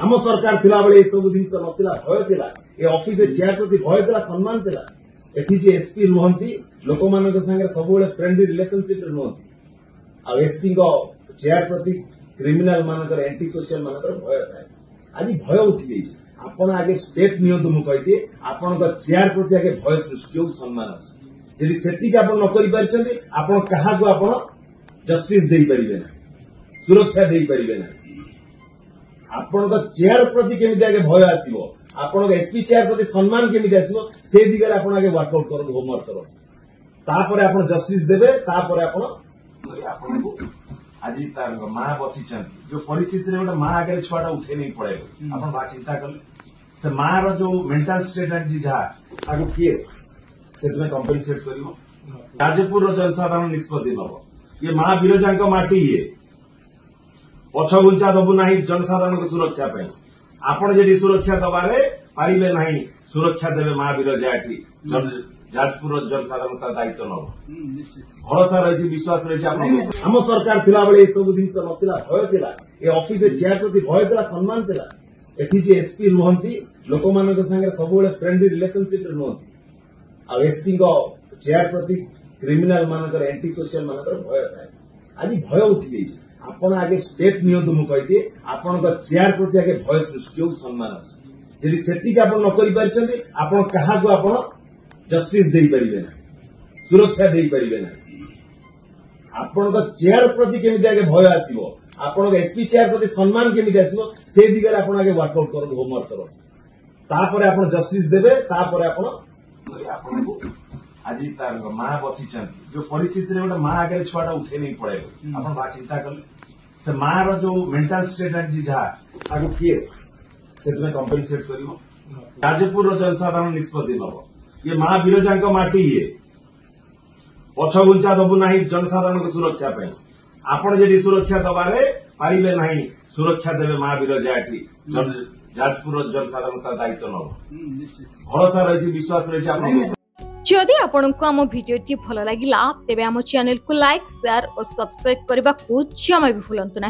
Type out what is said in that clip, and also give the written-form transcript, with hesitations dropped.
आम सरकार थिला बेले ए सब जिनस नथिला भय थिला ए ऑफिस चेयर प्रति भय थिला सम्मान थिला एठी जे एसपी रुहंती लोक मानक संगे सब बेले फ्रेंडली रिलेशनशिप रुहंती आ एसपी को चेयर प्रति क्रिमिनल मानकर एंटी सोशल मानकर भय थाए आज भय उठी जाइए आपण आगे स्टेप नियंतु मु कहिथि आपण को चेयर प्रति आगे भय सृष्टि हो सम्मान आसु यदि सेटिक आपण न करि परछन्ती आपण कहा को आपण जस्टिस देई परिबे ना सुरक्षा देई परिबे ना आपण को चेयर प्रति केमिति आगे भय आसीबो आपण को एसपी चेयर प्रति सम्मान केमिति आसीबो से दिगरे आपण आगे वर्कआउट करो होमवर्क करो तापरे आपण जस्टिस देबे तापरे आपण को आज तार माँ बसी जो परिस्थिति रे गोटे माँ आगे छुआटा उठे नहीं पड़े आप चिंता कले से माँ रो जो मेंटल स्टेट आज जहाँ आगु किए से कंपेनसेट कर राजपुर जनसाधारण निष्पत्ति नब ये माँ विरजा माटी ये पछगुंचा दबु ना जनसाधारण को सुरक्षा आपण जे सुरक्षा दबारे पारे ना सुरक्षा देवे माँ विरजा एटी जाजपुर जनसाधारण दायित्व नब भरोसा रही विश्वास रही आम सरकार थिला बेले ए सब जिनस नथिला भय थिला ए ऑफिस चेयर प्रति भय थिला सम्मान थिला एठी जे एसपी रुहंती लोक मानक संगे सब बेले फ्रेंडली रिलेशनशिप रुहंती आ एसपी को चेयर प्रति क्रिमिनल मानकर एंटी सोशल मानकर भय थाए आज भय उठी जाइए आपण आगे स्टेप नियंतु मु कहिथि आपण को चेयर प्रति आगे भय सृष्टि हो सम्मान आसु यदि सेटिक आपण न करि परछन्ती आपण कहा को आपण जस्टिस देई परिबे ना सुरक्षा देई परिबे ना आपण को चेयर प्रति केमिति आगे भय आसीबो आपण को एसपी चेयर प्रति सम्मान केमिति आसीबो से दिगरे आपण आगे वर्कआउट करो होमवर्क करो तापरे आपण जस्टिस देबे तापरे आपण को आज तार माँ बसी जो परिस्थिति रे गोटे माँ आगे छुआटा उठे नहीं पड़े आप चिंता कले से माँ रो जो मेंटल स्टेट आज जहाँ आगु किए से कंपेनसेट कर राजपुर जनसाधारण निष्पत्ति नब ये माँ विरजा माटी ये पछगुंचा दबु ना जनसाधारण को सुरक्षा आपण जे सुरक्षा दबारे पारे ना सुरक्षा देवे माँ विरजा एटी जाजपुर जनसाधारण दायित्व नब भरोसा रही विश्वास रही जदि आपंक आम भिडी भल लगा तेब आम चैनल को लाइक शेयर और सब्सक्राइब करने को जमा भी भूलु ना।